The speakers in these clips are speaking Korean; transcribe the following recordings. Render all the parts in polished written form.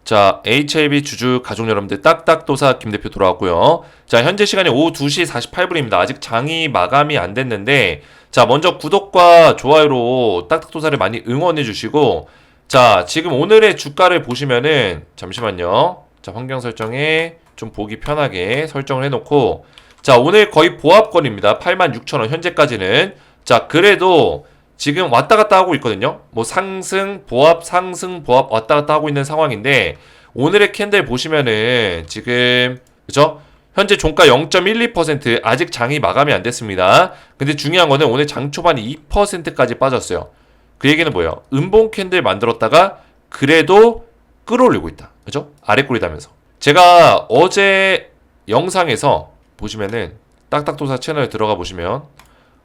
자, HLB 주주 가족 여러분들 딱딱도사 김 대표 돌아왔고요. 자, 현재 시간이 오후 2시 48분입니다. 아직 장이 마감이 안 됐는데, 자, 먼저 구독과 좋아요로 딱딱도사를 많이 응원해 주시고, 자, 지금 오늘의 주가를 보시면은, 잠시만요. 자, 환경 설정에 좀 보기 편하게 설정을 해놓고, 자, 오늘 거의 보합권입니다. 86,000원 현재까지는. 자, 그래도 지금 왔다 갔다 하고 있거든요. 뭐 상승, 보합, 상승, 보합 왔다 갔다 하고 있는 상황인데 오늘의 캔들 보시면은 지금 그죠? 현재 종가 0.12% 아직 장이 마감이 안 됐습니다. 근데 중요한 거는 오늘 장 초반에 2%까지 빠졌어요. 그 얘기는 뭐예요? 음봉 캔들 만들었다가 그래도 끌어올리고 있다. 그죠? 아래 꼬리다면서. 제가 어제 영상에서 보시면은 딱딱도사 채널에 들어가 보시면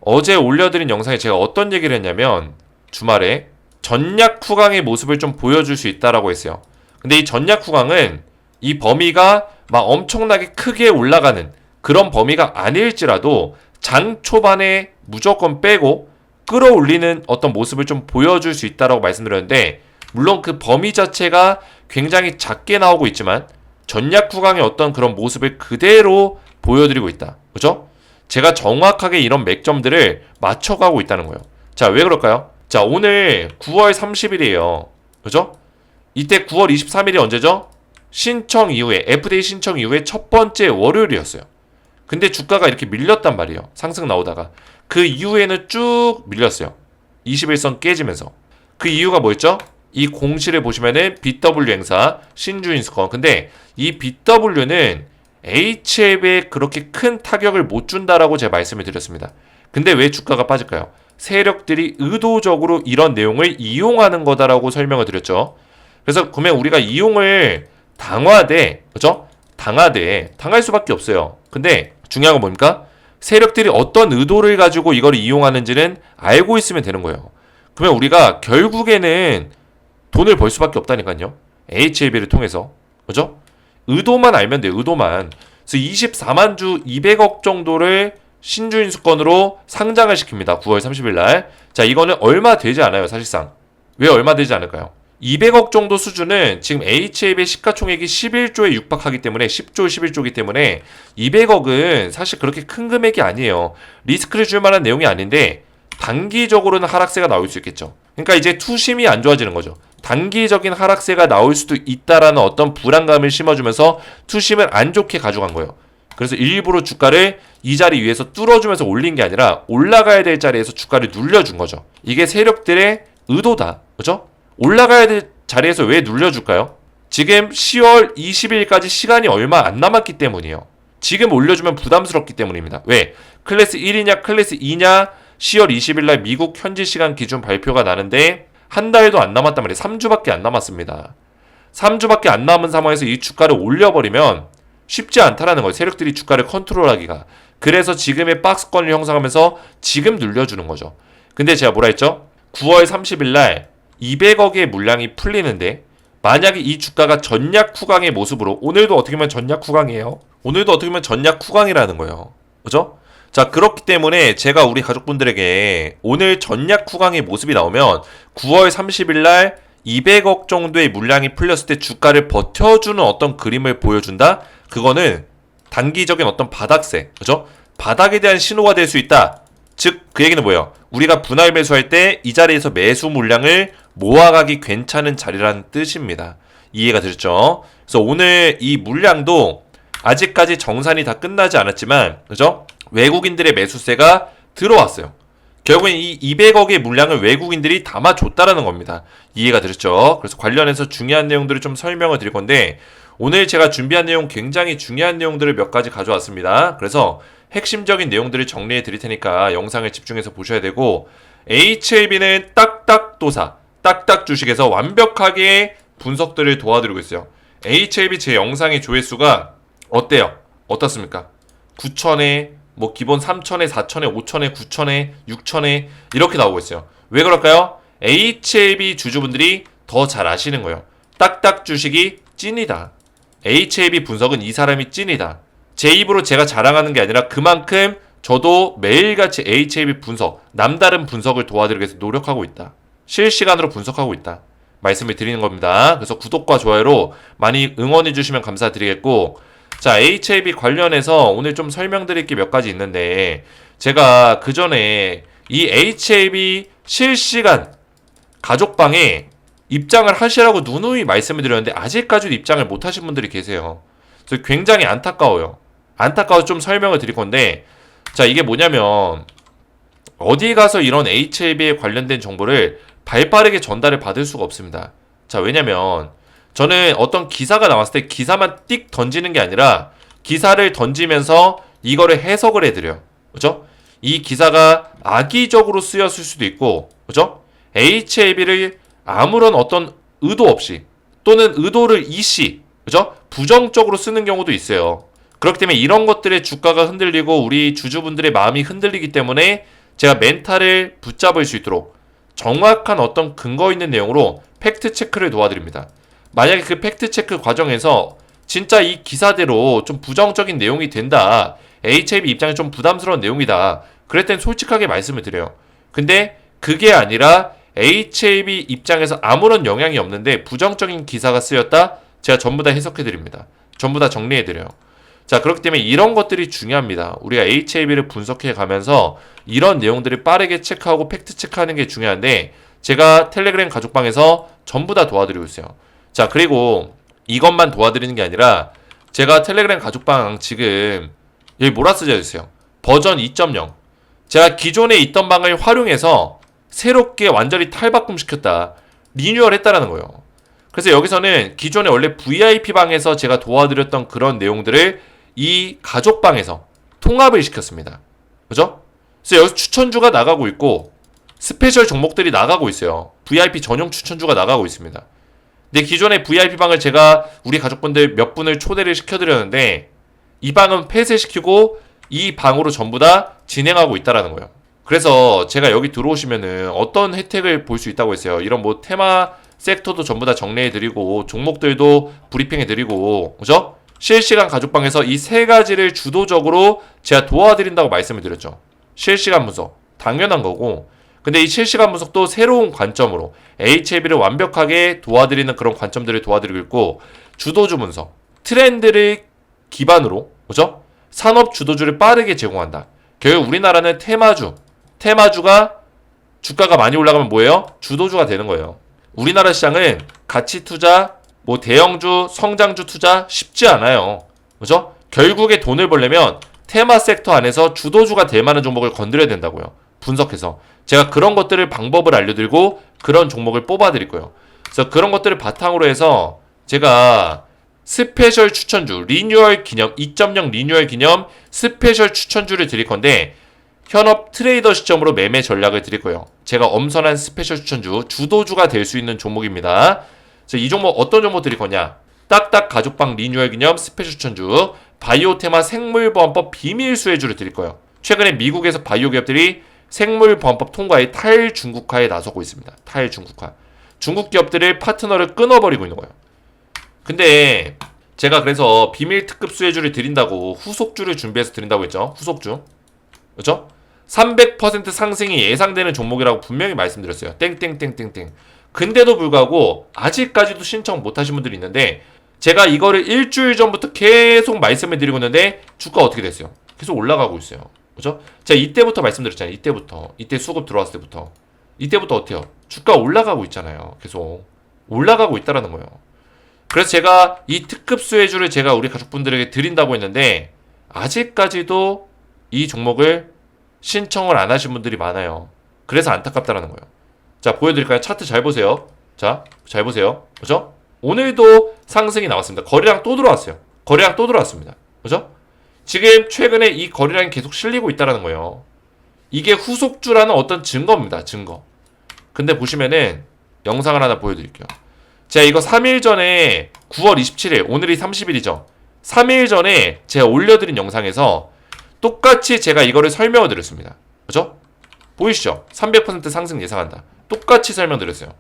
어제 올려드린 영상에 제가 어떤 얘기를 했냐면 주말에 전략 후강의 모습을 좀 보여줄 수 있다라고 했어요. 근데 이 전략 후강은 이 범위가 막 엄청나게 크게 올라가는 그런 범위가 아닐지라도 장 초반에 무조건 빼고 끌어올리는 어떤 모습을 좀 보여줄 수 있다라고 말씀드렸는데 물론 그 범위 자체가 굉장히 작게 나오고 있지만 전략 후강의 어떤 그런 모습을 그대로 보여드리고 있다. 그죠? 제가 정확하게 이런 맥점들을 맞춰가고 있다는 거예요. 자, 왜 그럴까요? 자, 오늘 9월 30일이에요. 그죠? 이때 9월 23일이 언제죠? 신청 이후에, FDA 신청 이후에 첫 번째 월요일이었어요. 근데 주가가 이렇게 밀렸단 말이에요. 상승 나오다가. 그 이후에는 쭉 밀렸어요. 21선 깨지면서. 그 이유가 뭐였죠? 이 공시를 보시면은 BW 행사, 신주인수권. 근데 이 BW는 HLB에 그렇게 큰 타격을 못 준다라고 제가 말씀을 드렸습니다. 근데 왜 주가가 빠질까요? 세력들이 의도적으로 이런 내용을 이용하는 거다라고 설명을 드렸죠. 그래서 그러면 우리가 이용을 당하되, 그죠? 당할 수밖에 없어요. 근데 중요한 건 뭡니까? 세력들이 어떤 의도를 가지고 이걸 이용하는지는 알고 있으면 되는 거예요. 그러면 우리가 결국에는 돈을 벌 수밖에 없다니까요. HLB를 통해서. 그죠? 의도만 알면 돼요. 의도만. 그래서 24만 주 200억 정도를 신주인수권으로 상장을 시킵니다. 9월 30일 날. 자, 이거는 얼마 되지 않아요. 사실상. 왜 얼마 되지 않을까요? 200억 정도 수준은 지금 HLB의 시가총액이 11조에 육박하기 때문에 10조, 11조이기 때문에 200억은 사실 그렇게 큰 금액이 아니에요. 리스크를 줄 만한 내용이 아닌데 단기적으로는 하락세가 나올 수 있겠죠. 그러니까 이제 투심이 안 좋아지는 거죠. 단기적인 하락세가 나올 수도 있다라는 어떤 불안감을 심어주면서 투심을 안 좋게 가져간 거예요. 그래서 일부러 주가를 이 자리 위에서 뚫어주면서 올린 게 아니라 올라가야 될 자리에서 주가를 눌려준 거죠. 이게 세력들의 의도다. 그죠? 올라가야 될 자리에서 왜 눌려줄까요? 지금 10월 20일까지 시간이 얼마 안 남았기 때문이에요. 지금 올려주면 부담스럽기 때문입니다. 왜? 클래스 1이냐 클래스 2냐 10월 20일 날 미국 현지 시간 기준 발표가 나는데 한 달도 안 남았단 말이에요. 3주밖에 안 남았습니다. 3주밖에 안 남은 상황에서 이 주가를 올려버리면 쉽지 않다라는 거예요. 세력들이 주가를 컨트롤하기가. 그래서 지금의 박스권을 형성하면서 지금 눌려주는 거죠. 근데 제가 뭐라 했죠? 9월 30일 날 200억의 물량이 풀리는데 만약에 이 주가가 전략 후강의 모습으로 오늘도 어떻게 보면 전략 후강이에요. 오늘도 어떻게 보면 전략 후강이라는 거예요. 그죠? 자, 그렇기 때문에 제가 우리 가족분들에게 오늘 전략 후강의 모습이 나오면 9월 30일 날 200억 정도의 물량이 풀렸을 때 주가를 버텨주는 어떤 그림을 보여준다? 그거는 단기적인 어떤 바닥세, 그죠? 바닥에 대한 신호가 될 수 있다. 즉, 그 얘기는 뭐예요? 우리가 분할 매수할 때 이 자리에서 매수 물량을 모아가기 괜찮은 자리라는 뜻입니다. 이해가 되셨죠? 그래서 오늘 이 물량도 아직까지 정산이 다 끝나지 않았지만, 그죠? 외국인들의 매수세가 들어왔어요. 결국엔 이 200억의 물량을 외국인들이 담아줬다라는 겁니다. 이해가 되셨죠? 그래서 관련해서 중요한 내용들을 좀 설명을 드릴 건데 오늘 제가 준비한 내용 굉장히 중요한 내용들을 몇 가지 가져왔습니다. 그래서 핵심적인 내용들을 정리해 드릴 테니까 영상을 집중해서 보셔야 되고 HLB는 딱딱도사, 딱딱 주식에서 완벽하게 분석들을 도와드리고 있어요. HLB 제 영상의 조회수가 어때요? 어떻습니까? 9천에 뭐 기본 3천에 4천에 5천에 9천에 6천에 이렇게 나오고 있어요. 왜 그럴까요? HLB 주주분들이 더 잘 아시는 거예요. 딱딱 주식이 찐이다. HLB 분석은 이 사람이 찐이다. 제 입으로 제가 자랑하는 게 아니라 그만큼 저도 매일같이 HLB 분석, 남다른 분석을 도와드리기 위해서 노력하고 있다. 실시간으로 분석하고 있다. 말씀을 드리는 겁니다. 그래서 구독과 좋아요로 많이 응원해 주시면 감사드리겠고, 자, HAB 관련해서 오늘 좀 설명드릴 게 몇 가지 있는데, 제가 그 전에 이 HAB 실시간 가족방에 입장을 하시라고 누누이 말씀을 드렸는데 아직까지도 입장을 못 하신 분들이 계세요. 그래서 굉장히 안타까워요. 안타까워서 좀 설명을 드릴 건데, 자, 이게 뭐냐면 어디 가서 이런 HAB에 관련된 정보를 발빠르게 전달을 받을 수가 없습니다. 자, 왜냐면 저는 어떤 기사가 나왔을 때 기사만 띡 던지는 게 아니라 기사를 던지면서 이거를 해석을 해드려요. 그죠? 이 기사가 악의적으로 쓰였을 수도 있고, 그죠? HAB를 아무런 어떤 의도 없이 또는 의도를 이시, 그죠? 부정적으로 쓰는 경우도 있어요. 그렇기 때문에 이런 것들의 주가가 흔들리고 우리 주주분들의 마음이 흔들리기 때문에 제가 멘탈을 붙잡을 수 있도록 정확한 어떤 근거 있는 내용으로 팩트 체크를 도와드립니다. 만약에 그 팩트 체크 과정에서 진짜 이 기사대로 좀 부정적인 내용이 된다, HAB 입장에 좀 부담스러운 내용이다, 그럴 땐 솔직하게 말씀을 드려요. 근데 그게 아니라 HAB 입장에서 아무런 영향이 없는데 부정적인 기사가 쓰였다, 제가 전부 다 해석해드립니다. 전부 다 정리해드려요. 자, 그렇기 때문에 이런 것들이 중요합니다. 우리가 HAB를 분석해 가면서 이런 내용들을 빠르게 체크하고 팩트 체크하는 게 중요한데, 제가 텔레그램 가족방에서 전부 다 도와드리고 있어요. 자, 그리고 이것만 도와드리는 게 아니라 제가 텔레그램 가족방 지금 여기 몰아쓰져 있어요. 버전 2.0. 제가 기존에 있던 방을 활용해서 새롭게 완전히 탈바꿈시켰다, 리뉴얼 했다라는 거예요. 그래서 여기서는 기존에 원래 VIP 방에서 제가 도와드렸던 그런 내용들을 이 가족방에서 통합을 시켰습니다. 그죠? 그래서 여기서 추천주가 나가고 있고 스페셜 종목들이 나가고 있어요. VIP 전용 추천주가 나가고 있습니다. 근데 기존의 VIP 방을 제가 우리 가족분들 몇 분을 초대를 시켜드렸는데 이 방은 폐쇄시키고 이 방으로 전부 다 진행하고 있다라는 거예요. 그래서 제가 여기 들어오시면은 어떤 혜택을 볼 수 있다고 했어요. 이런 뭐 테마 섹터도 전부 다 정리해드리고 종목들도 브리핑해드리고, 그죠? 실시간 가족방에서 이 세 가지를 주도적으로 제가 도와드린다고 말씀을 드렸죠. 실시간 분석 당연한 거고, 근데 이 실시간 분석도 새로운 관점으로 HAB를 완벽하게 도와드리는 그런 관점들을 도와드리고 있고, 주도주 분석 트렌드를 기반으로, 그죠? 산업 주도주를 빠르게 제공한다. 결국 우리나라는 테마주가 주가가 많이 올라가면 뭐예요? 주도주가 되는 거예요. 우리나라 시장은 가치 투자, 뭐 대형주, 성장주 투자 쉽지 않아요. 그죠? 결국에 돈을 벌려면 테마 섹터 안에서 주도주가 될 만한 종목을 건드려야 된다고요. 분석해서. 제가 그런 것들을 방법을 알려드리고 그런 종목을 뽑아드릴 거예요. 그래서 그런 것들을 바탕으로 해서 제가 스페셜 추천주, 리뉴얼 기념, 2.0 리뉴얼 기념 스페셜 추천주를 드릴 건데, 현업 트레이더 시점으로 매매 전략을 드릴 거예요. 제가 엄선한 스페셜 추천주, 주도주가 될 수 있는 종목입니다. 이 종목 어떤 종목 드릴 거냐? 딱딱 가족방 리뉴얼 기념 스페셜 추천주, 바이오 테마 생물보안법 비밀 수혜주를 드릴 거예요. 최근에 미국에서 바이오 기업들이 생물보안법 통과에 탈중국화에 나서고 있습니다. 탈중국화. 중국 기업들을 파트너를 끊어버리고 있는 거예요. 근데 제가 그래서 비밀 특급 수혜주를 드린다고 후속주를 준비해서 드린다고 했죠. 후속주. 그렇죠? 300% 상승이 예상되는 종목이라고 분명히 말씀드렸어요. 땡땡땡땡땡. 근데도 불구하고 아직까지도 신청 못 하신 분들이 있는데, 제가 이거를 일주일 전부터 계속 말씀을 드리고 있는데 주가 어떻게 됐어요? 계속 올라가고 있어요. 그죠? 제가 이때부터 말씀드렸잖아요. 이때 수급 들어왔을 때부터. 이때부터 어때요? 주가 올라가고 있잖아요. 계속 올라가고 있다라는 거예요. 그래서 제가 이 특급 수혜주를 제가 우리 가족분들에게 드린다고 했는데 아직까지도 이 종목을 신청을 안 하신 분들이 많아요. 그래서 안타깝다라는 거예요. 자, 보여드릴까요? 차트 잘 보세요. 자, 잘 보세요. 그죠? 오늘도 상승이 나왔습니다. 거래량 또 들어왔어요. 거래량 또 들어왔습니다. 그죠? 지금 최근에 이 거래량이 계속 실리고 있다는 거예요. 이게 후속주라는 어떤 증거입니다. 증거. 근데 보시면은 영상을 하나 보여드릴게요. 제가 이거 3일 전에 9월 27일, 오늘이 30일이죠. 3일 전에 제가 올려드린 영상에서 똑같이 제가 이거를 설명을 드렸습니다. 그죠? 보이시죠? 300% 상승 예상한다. 똑같이 설명드렸어요.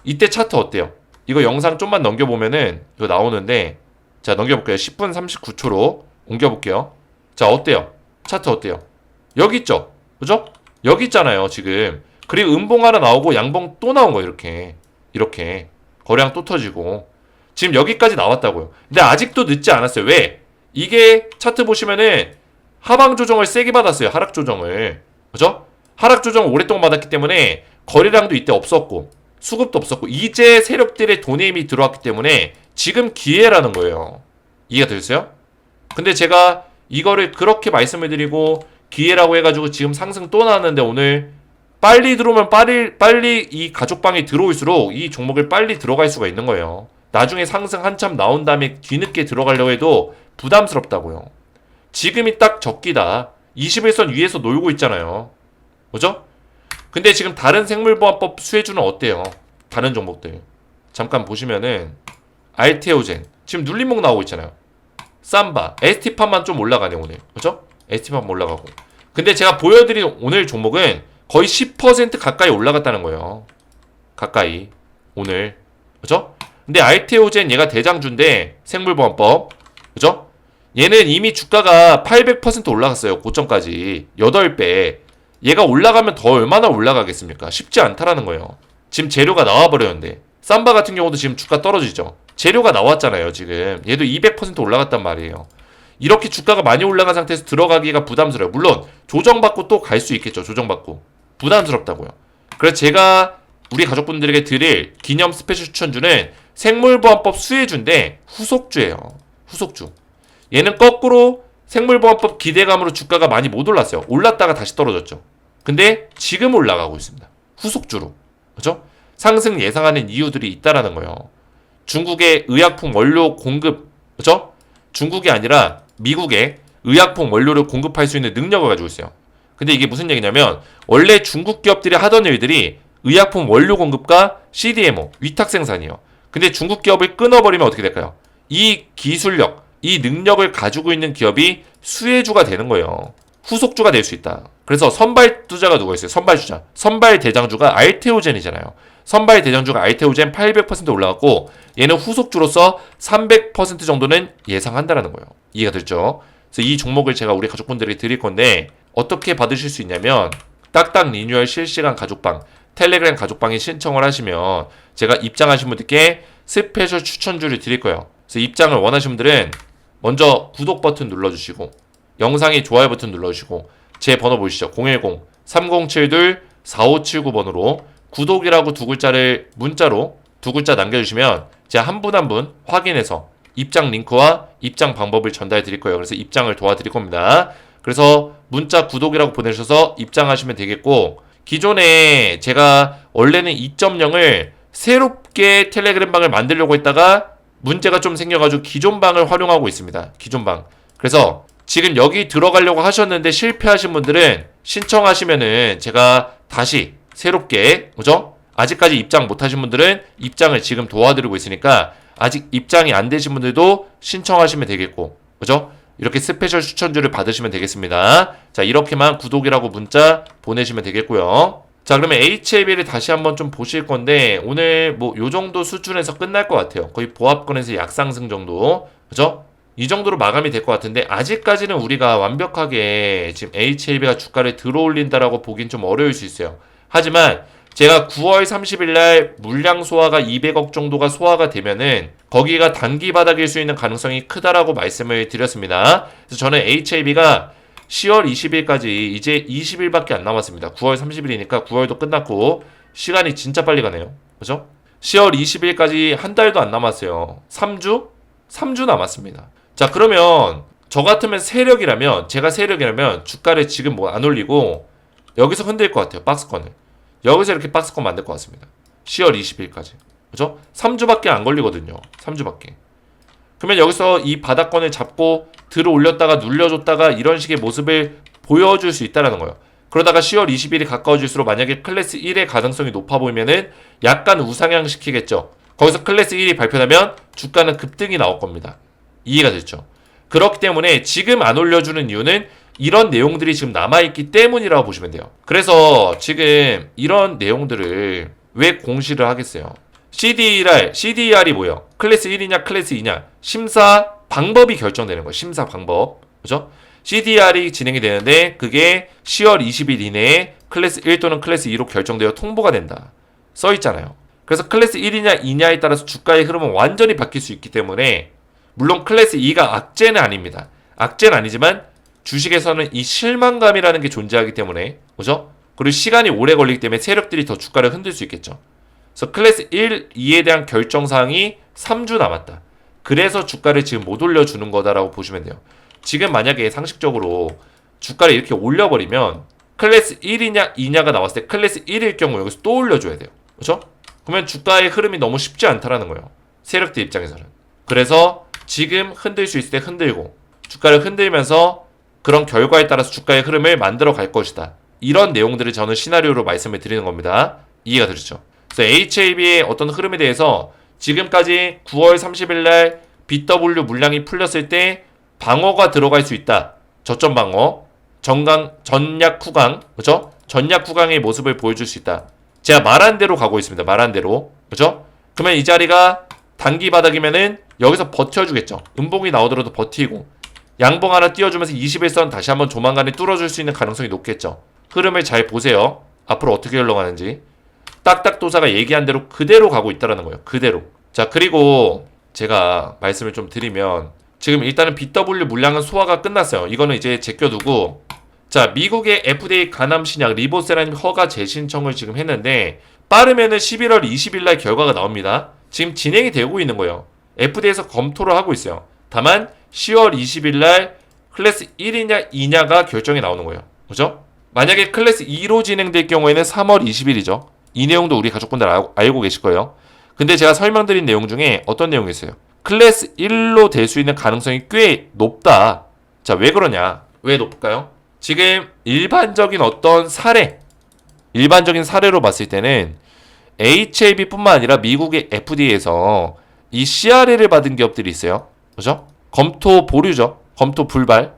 이때 차트 어때요? 이거 영상 좀만 넘겨보면은 이거 나오는데, 자, 넘겨볼게요. 10분 39초로 옮겨볼게요. 자, 어때요? 차트 어때요? 여기 있죠? 그죠? 여기 있잖아요, 지금. 그리고 음봉 하나 나오고 양봉 또 나온 거예요, 이렇게. 거래량 또 터지고. 지금 여기까지 나왔다고요. 근데 아직도 늦지 않았어요. 왜? 이게 차트 보시면은 하방 조정을 세게 받았어요. 하락 조정을. 그죠? 하락 조정을 오랫동안 받았기 때문에 거래량도 이때 없었고 수급도 없었고 이제 세력들의 돈의 힘이 들어왔기 때문에 지금 기회라는 거예요. 이해가 되셨어요? 근데 제가 이거를 그렇게 말씀을 드리고 기회라고 해가지고 지금 상승 또 나왔는데 오늘 빨리 들어오면 빨리 이 가족방에 들어올수록 이 종목을 빨리 들어갈 수가 있는 거예요. 나중에 상승 한참 나온 다음에 뒤늦게 들어가려고 해도 부담스럽다고요. 지금이 딱 적기다. 21선 위에서 놀고 있잖아요. 그죠? 근데 지금 다른 생물보안법 수혜주는 어때요? 다른 종목들. 잠깐 보시면은 알테오젠 지금 눌림목 나오고 있잖아요. 삼바, ST판만 좀 올라가네 오늘. 그죠? ST판만 올라가고. 근데 제가 보여드린 오늘 종목은 거의 10% 가까이 올라갔다는 거예요. 가까이. 오늘. 그죠? 근데 알테오젠 얘가 대장주인데 생물보안법. 그죠? 얘는 이미 주가가 800% 올라갔어요. 고점까지. 8배. 얘가 올라가면 더 얼마나 올라가겠습니까? 쉽지 않다라는 거예요. 지금 재료가 나와버렸는데. 삼바 같은 경우도 지금 주가 떨어지죠. 재료가 나왔잖아요. 지금. 얘도 200% 올라갔단 말이에요. 이렇게 주가가 많이 올라간 상태에서 들어가기가 부담스러워요. 물론 조정받고 또 갈 수 있겠죠. 조정받고. 부담스럽다고요. 그래서 제가 우리 가족분들에게 드릴 기념 스페셜 추천주는 생물보안법 수혜주인데 후속주예요. 후속주. 얘는 거꾸로 생물보안법 기대감으로 주가가 많이 못 올랐어요. 올랐다가 다시 떨어졌죠. 근데 지금 올라가고 있습니다. 후속주로. 그죠? 상승 예상하는 이유들이 있다라는 거예요. 중국의 의약품 원료 공급, 그죠? 중국이 아니라 미국의 의약품 원료를 공급할 수 있는 능력을 가지고 있어요. 근데 이게 무슨 얘기냐면 원래 중국 기업들이 하던 일들이 의약품 원료 공급과 CDMO, 위탁 생산이에요. 근데 중국 기업을 끊어버리면 어떻게 될까요? 이 기술력, 이 능력을 가지고 있는 기업이 수혜주가 되는 거예요. 후속주가 될 수 있다. 그래서 선발 투자가 누가 있어요? 선발 주자. 선발 대장주가 알테오젠이잖아요. 선발 대장주가 알테오젠 800% 올라갔고 얘는 후속주로서 300% 정도는 예상한다라는 거예요. 이해가 됐죠? 그래서 이 종목을 제가 우리 가족분들에게 드릴 건데 어떻게 받으실 수 있냐면 딱딱 리뉴얼 실시간 가족방 텔레그램 가족방에 신청을 하시면 제가 입장하신 분들께 스페셜 추천주를 드릴 거예요. 그래서 입장을 원하시는 분들은 먼저 구독 버튼 눌러주시고 영상에 좋아요 버튼 눌러주시고 제 번호 보이시죠? 010-3072-4579번으로 구독이라고 두 글자를 문자로 두 글자 남겨주시면 제가 한 분 한 분 확인해서 입장 링크와 입장 방법을 전달해 드릴 거예요. 그래서 입장을 도와드릴 겁니다. 그래서 문자 구독이라고 보내셔서 입장하시면 되겠고 기존에 제가 원래는 2.0을 새롭게 텔레그램 방을 만들려고 했다가 문제가 좀 생겨가지고 기존 방을 활용하고 있습니다. 기존 방. 그래서 지금 여기 들어가려고 하셨는데 실패하신 분들은 신청하시면은 제가 다시 새롭게, 그죠? 아직까지 입장 못하신 분들은 입장을 지금 도와드리고 있으니까 아직 입장이 안 되신 분들도 신청하시면 되겠고, 그죠? 이렇게 스페셜 추천주를 받으시면 되겠습니다. 자, 이렇게만 구독이라고 문자 보내시면 되겠고요. 자, 그러면 HLB를 다시 한번 좀 보실 건데 오늘 뭐 요 정도 수준에서 끝날 것 같아요. 거의 보합권에서 약상승 정도, 그죠? 이 정도로 마감이 될 것 같은데 아직까지는 우리가 완벽하게 지금 HLB가 주가를 들어올린다라고 보긴 좀 어려울 수 있어요. 하지만 제가 9월 30일 날 물량 소화가 200억 정도가 소화가 되면은 거기가 단기 바닥일 수 있는 가능성이 크다라고 말씀을 드렸습니다. 그래서 저는 HLB가 10월 20일까지 이제 20일밖에 안 남았습니다. 9월 30일이니까 9월도 끝났고 시간이 진짜 빨리 가네요. 그죠? 10월 20일까지 한 달도 안 남았어요. 3주? 3주 남았습니다. 자, 그러면 저 같으면 제가 세력이라면 주가를 지금 뭐 안 올리고 여기서 흔들 것 같아요. 박스권을. 여기서 이렇게 박스권 만들 것 같습니다. 10월 20일까지. 그죠? 3주밖에 안 걸리거든요. 3주밖에. 그러면 여기서 이 바닥권을 잡고 들어 올렸다가 눌려줬다가 이런 식의 모습을 보여줄 수 있다는 거예요. 그러다가 10월 20일이 가까워질수록 만약에 클래스 1의 가능성이 높아 보이면은 약간 우상향 시키겠죠. 거기서 클래스 1이 발표되면 주가는 급등이 나올 겁니다. 이해가 됐죠? 그렇기 때문에 지금 안 올려주는 이유는 이런 내용들이 지금 남아있기 때문이라고 보시면 돼요. 그래서 지금 이런 내용들을 왜 공시를 하겠어요? CDR이 뭐예요? 클래스 1이냐 클래스 2냐 심사 방법이 결정되는 거예요. 심사 방법. 그죠? CDR이 진행이 되는데 그게 10월 20일 이내에 클래스 1 또는 클래스 2로 결정되어 통보가 된다. 써 있잖아요. 그래서 클래스 1이냐 2냐에 따라서 주가의 흐름은 완전히 바뀔 수 있기 때문에 물론 클래스 2가 악재는 아닙니다. 악재는 아니지만 주식에서는 이 실망감이라는 게 존재하기 때문에 그죠? 그리고 시간이 오래 걸리기 때문에 세력들이 더 주가를 흔들 수 있겠죠. 그래서 클래스 1, 2에 대한 결정사항이 3주 남았다. 그래서 주가를 지금 못 올려주는 거다라고 보시면 돼요. 지금 만약에 상식적으로 주가를 이렇게 올려버리면 클래스 1이냐 2냐가 나왔을 때 클래스 1일 경우 여기서 또 올려줘야 돼요. 그렇죠? 그러면 주가의 흐름이 너무 쉽지 않다라는 거예요. 세력들 입장에서는. 그래서 지금 흔들 수 있을 때 흔들고 주가를 흔들면서 그런 결과에 따라서 주가의 흐름을 만들어 갈 것이다. 이런 내용들을 저는 시나리오로 말씀을 드리는 겁니다. 이해가 되시죠? 그래서 HAB의 어떤 흐름에 대해서 지금까지 9월 30일 날 BW 물량이 풀렸을 때 방어가 들어갈 수 있다. 저점 방어, 전약 후강, 그죠? 전약 후강의 모습을 보여줄 수 있다. 제가 말한 대로 가고 있습니다. 말한 대로, 그죠? 그러면 이 자리가 단기 바닥이면은 여기서 버텨주겠죠. 음봉이 나오더라도 버티고 양봉 하나 띄워주면서 21선 다시 한번 조만간에 뚫어줄 수 있는 가능성이 높겠죠. 흐름을 잘 보세요. 앞으로 어떻게 흘러가는지. 딱딱도사가 얘기한 대로 그대로 가고 있다는 거예요. 그대로. 자, 그리고 제가 말씀을 좀 드리면 지금 일단은 BW 물량은 소화가 끝났어요. 이거는 이제 제껴두고 자, 미국의 FDA 간암 신약 리보세라님 허가 재신청을 지금 했는데 빠르면은 11월 20일 날 결과가 나옵니다. 지금 진행이 되고 있는 거예요. FDA에서 검토를 하고 있어요. 다만 10월 20일 날 클래스 1이냐 2냐가 결정이 나오는 거예요. 그죠? 만약에 클래스 2로 진행될 경우에는 3월 20일이죠. 이 내용도 우리 가족분들 알고 계실 거예요. 근데 제가 설명드린 내용 중에 어떤 내용이 있어요? 클래스 1로 될 수 있는 가능성이 꽤 높다. 자, 왜 그러냐? 왜 높을까요? 지금 일반적인 사례로 봤을 때는 HAB뿐만 아니라 미국의 FDA에서 이 CRA를 받은 기업들이 있어요. 그죠? 검토 보류죠. 검토 불발.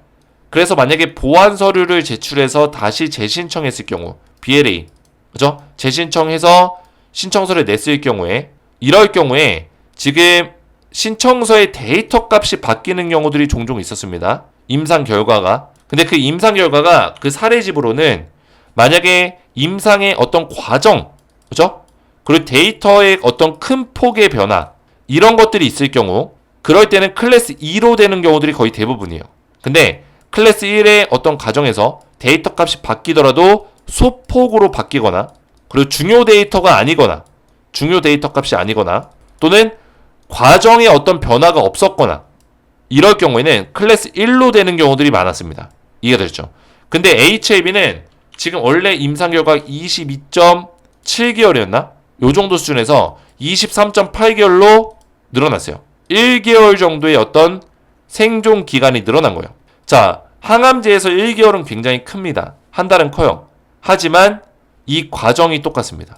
그래서 만약에 보완 서류를 제출해서 다시 재신청했을 경우 BLA, 그죠? 재신청해서 신청서를 냈을 경우에 이럴 경우에 지금 신청서의 데이터 값이 바뀌는 경우들이 종종 있었습니다. 임상 결과가. 근데 그 임상 결과가 그 사례집으로는 만약에 임상의 어떤 과정, 그죠? 그리고 데이터의 어떤 큰 폭의 변화 이런 것들이 있을 경우 그럴 때는 클래스 2로 되는 경우들이 거의 대부분이에요. 근데 클래스 1의 어떤 과정에서 데이터 값이 바뀌더라도 소폭으로 바뀌거나 그리고 중요 데이터 값이 아니거나 또는 과정에 어떤 변화가 없었거나 이럴 경우에는 클래스 1로 되는 경우들이 많았습니다. 이해가 되죠? 근데 HAB는 지금 원래 임상 결과가 22.7개월이었나? 요 정도 수준에서 23.8개월로 늘어났어요. 1개월 정도의 어떤 생존 기간이 늘어난 거예요. 자, 항암제에서 1개월은 굉장히 큽니다. 한 달은 커요. 하지만 이 과정이 똑같습니다.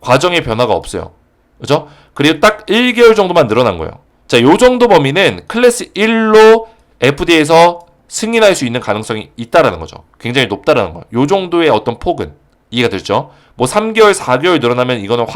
과정의 변화가 없어요. 그죠? 그리고 딱 1개월 정도만 늘어난 거예요. 자, 요 정도 범위는 클래스 1로 FDA에서 승인할 수 있는 가능성이 있다라는 거죠. 굉장히 높다라는 거예요. 요 정도의 어떤 폭은 이해가 되죠? 뭐 3개월, 4개월 늘어나면 이거는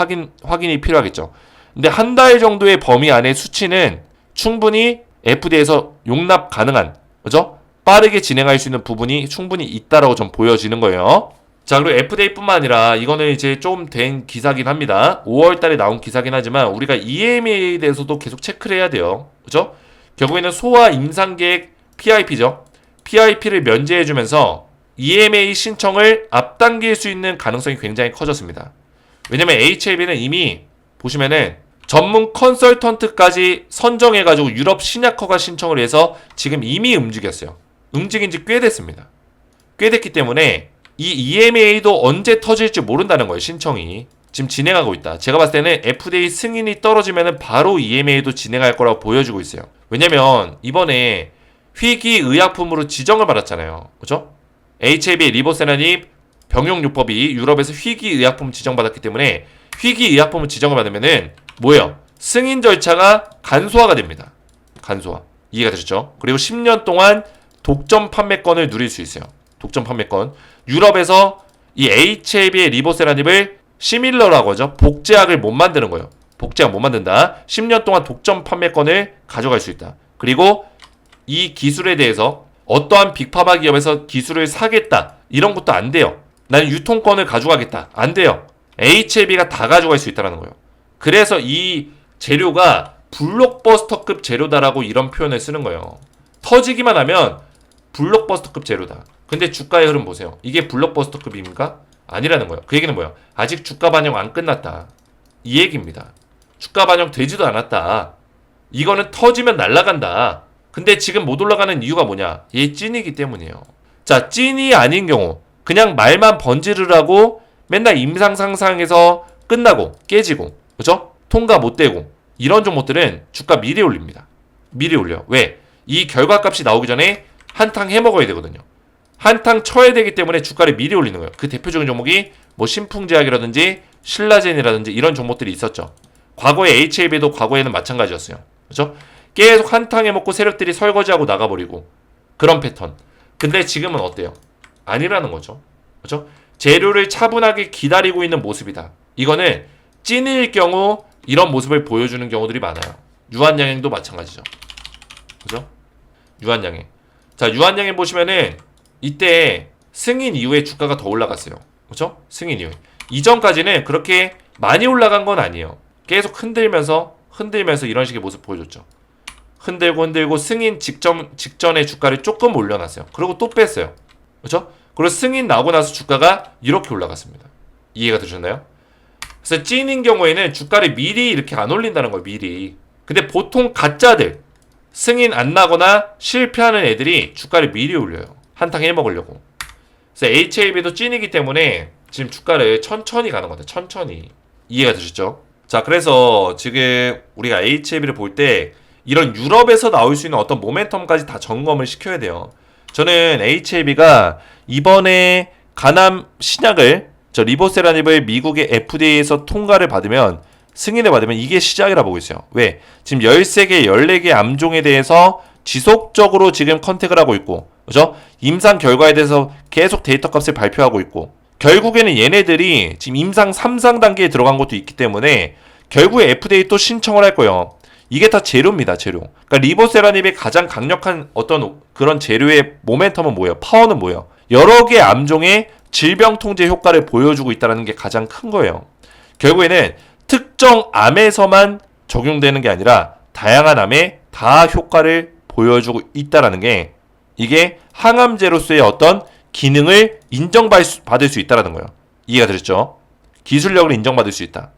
확인이 필요하겠죠. 근데 한 달 정도의 범위 안의 수치는 충분히 FDA에서 용납 가능한, 그죠? 빠르게 진행할 수 있는 부분이 충분히 있다라고 좀 보여지는 거예요. 자, 그리고 FDA뿐만 아니라 이거는 이제 좀 된 기사긴 합니다. 5월 달에 나온 기사긴 하지만 우리가 EMA에 대해서도 계속 체크를 해야 돼요. 그죠? 결국에는 소아 임상계획 PIP죠. PIP를 면제해주면서 EMA 신청을 앞당길 수 있는 가능성이 굉장히 커졌습니다. 왜냐면 HAB는 이미 보시면은 전문 컨설턴트까지 선정해가지고 유럽 신약허가 신청을 해서 지금 이미 움직였어요. 움직인 지 꽤 됐습니다. 꽤 됐기 때문에 이 EMA도 언제 터질지 모른다는 거예요. 신청이. 지금 진행하고 있다. 제가 봤을 때는 FDA 승인이 떨어지면 바로 EMA도 진행할 거라고 보여지고 있어요. 왜냐면 이번에 희귀의약품으로 지정을 받았잖아요. 그죠? HAB 리보세라닙 병용요법이 유럽에서 희귀의약품 지정받았기 때문에 희귀의약품을 지정을 받으면은 뭐예요? 승인 절차가 간소화가 됩니다. 간소화. 이해가 되셨죠? 그리고 10년 동안 독점 판매권을 누릴 수 있어요. 독점 판매권. 유럽에서 이 HAB의 리보세라닙을 시밀러라고 하죠. 복제약을 못 만드는 거예요. 복제약 못 만든다. 10년 동안 독점 판매권을 가져갈 수 있다. 그리고 이 기술에 대해서 어떠한 빅파마 기업에서 기술을 사겠다. 이런 것도 안 돼요. 나는 유통권을 가져가겠다. 안 돼요. HAB가 다 가져갈 수 있다는 거예요. 그래서 이 재료가 블록버스터급 재료다라고 이런 표현을 쓰는 거예요. 터지기만 하면 블록버스터급 재료다. 근데 주가의 흐름 보세요. 이게 블록버스터급입니까? 아니라는 거예요. 그 얘기는 뭐예요? 아직 주가 반영 안 끝났다. 이 얘기입니다. 주가 반영 되지도 않았다. 이거는 터지면 날아간다. 근데 지금 못 올라가는 이유가 뭐냐? 얘 찐이기 때문이에요. 자, 찐이 아닌 경우 그냥 말만 번지르라고 맨날 임상 상상에서 끝나고 깨지고 그죠? 통과 못 되고 이런 종목들은 주가 미리 올립니다. 미리 올려. 왜? 이 결과값이 나오기 전에 한탕 해먹어야 되거든요. 한탕 쳐야 되기 때문에 주가를 미리 올리는 거예요. 그 대표적인 종목이 뭐 신풍제약이라든지 신라젠이라든지 이런 종목들이 있었죠. 과거에 HLB도 과거에는 마찬가지였어요. 그죠? 계속 한탕 해먹고 세력들이 설거지하고 나가버리고 그런 패턴. 근데 지금은 어때요? 아니라는 거죠. 그죠? 재료를 차분하게 기다리고 있는 모습이다. 이거는 찐일 경우 이런 모습을 보여주는 경우들이 많아요. 유한양행도 마찬가지죠. 그죠? 유한양행. 자, 유한양행 보시면은 이때 승인 이후에 주가가 더 올라갔어요. 그죠? 승인 이후에. 이전까지는 그렇게 많이 올라간 건 아니에요. 계속 흔들면서 이런 식의 모습 보여줬죠. 흔들고 승인 직전에 주가를 조금 올려놨어요. 그리고 또 뺐어요. 그죠? 그리고 승인 나오고 나서 주가가 이렇게 올라갔습니다. 이해가 되셨나요? 그래서 찐인 경우에는 주가를 미리 이렇게 안 올린다는 거예요. 미리. 근데 보통 가짜들 승인 안 나거나 실패하는 애들이 주가를 미리 올려요. 한탕 해먹으려고. 그래서 HAB도 찐이기 때문에 지금 주가를 천천히 가는 건데 천천히. 이해가 되셨죠? 자, 그래서 지금 우리가 HAB를 볼 때 이런 유럽에서 나올 수 있는 어떤 모멘텀까지 다 점검을 시켜야 돼요. 저는 HAB가 이번에 간암 신약을 리보세라닙을 미국의 FDA에서 통과를 받으면 승인을 받으면 이게 시작이라 보고 있어요. 왜? 지금 13개, 14개 암종에 대해서 지속적으로 지금 컨택을 하고 있고 그죠? 임상 결과에 대해서 계속 데이터 값을 발표하고 있고 결국에는 얘네들이 지금 임상 3상 단계에 들어간 것도 있기 때문에 결국에 FDA 또 신청을 할 거예요. 이게 다 재료입니다, 재료. 그러니까 리보세라닙의 가장 강력한 어떤 그런 재료의 모멘텀은 뭐예요? 파워는 뭐예요? 여러 개 암종의 질병 통제 효과를 보여주고 있다는 게 가장 큰 거예요. 결국에는 특정 암에서만 적용되는 게 아니라 다양한 암에 다 효과를 보여주고 있다는 게 이게 항암제로서의 어떤 기능을 인정받을 수 있다는 거예요. 이해가 되셨죠? 기술력을 인정받을 수 있다.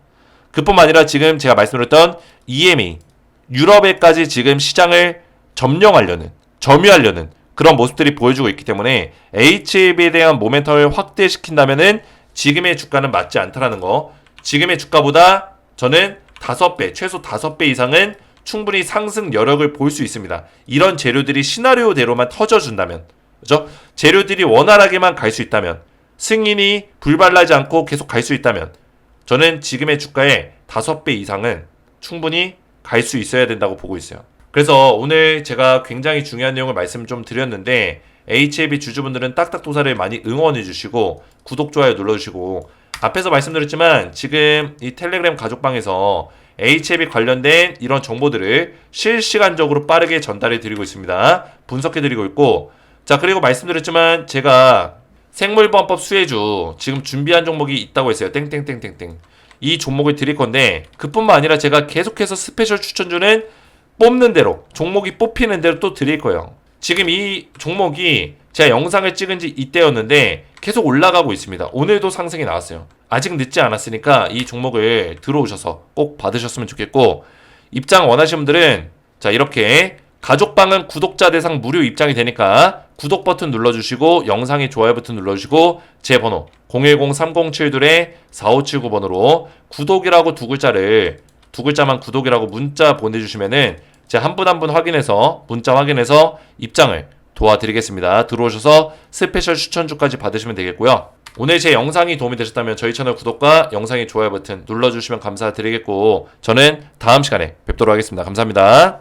그뿐만 아니라 지금 제가 말씀드렸던 EMA, 유럽에까지 지금 시장을 점유하려는 그런 모습들이 보여주고 있기 때문에 HAB에 대한 모멘텀을 확대시킨다면은 지금의 주가는 맞지 않다라는 거. 지금의 주가보다 저는 5배, 최소 5배 이상은 충분히 상승 여력을 볼 수 있습니다. 이런 재료들이 시나리오대로만 터져준다면, 그죠? 재료들이 원활하게만 갈 수 있다면, 승인이 불발나지 않고 계속 갈 수 있다면, 저는 지금의 주가의 5배 이상은 충분히 갈 수 있어야 된다고 보고 있어요. 그래서 오늘 제가 굉장히 중요한 내용을 말씀 좀 드렸는데 HAB 주주분들은 딱딱도사를 많이 응원해 주시고 구독, 좋아요 눌러주시고 앞에서 말씀드렸지만 지금 이 텔레그램 가족방에서 HAB 관련된 이런 정보들을 실시간적으로 빠르게 전달해 드리고 있습니다. 분석해 드리고 있고 자 그리고 말씀드렸지만 제가 생물보험법 수혜주 지금 준비한 종목이 있다고 했어요. 땡땡땡땡땡 이 종목을 드릴 건데 그뿐만 아니라 제가 계속해서 스페셜 추천주는 뽑는 대로 종목이 뽑히는 대로 또 드릴 거예요. 지금 이 종목이 제가 영상을 찍은 지 이때였는데 계속 올라가고 있습니다. 오늘도 상승이 나왔어요. 아직 늦지 않았으니까 이 종목을 들어오셔서 꼭 받으셨으면 좋겠고 입장 원하시는 분들은 자 이렇게 가족방은 구독자 대상 무료 입장이 되니까 구독 버튼 눌러주시고 영상에 좋아요 버튼 눌러주시고 제 번호 010-3072-4579번으로 구독이라고 두 글자만 구독이라고 문자 보내주시면은 제가 한 분 한 분 확인해서 문자 확인해서 입장을 도와드리겠습니다. 들어오셔서 스페셜 추천주까지 받으시면 되겠고요. 오늘 제 영상이 도움이 되셨다면 저희 채널 구독과 영상에 좋아요 버튼 눌러주시면 감사드리겠고 저는 다음 시간에 뵙도록 하겠습니다. 감사합니다.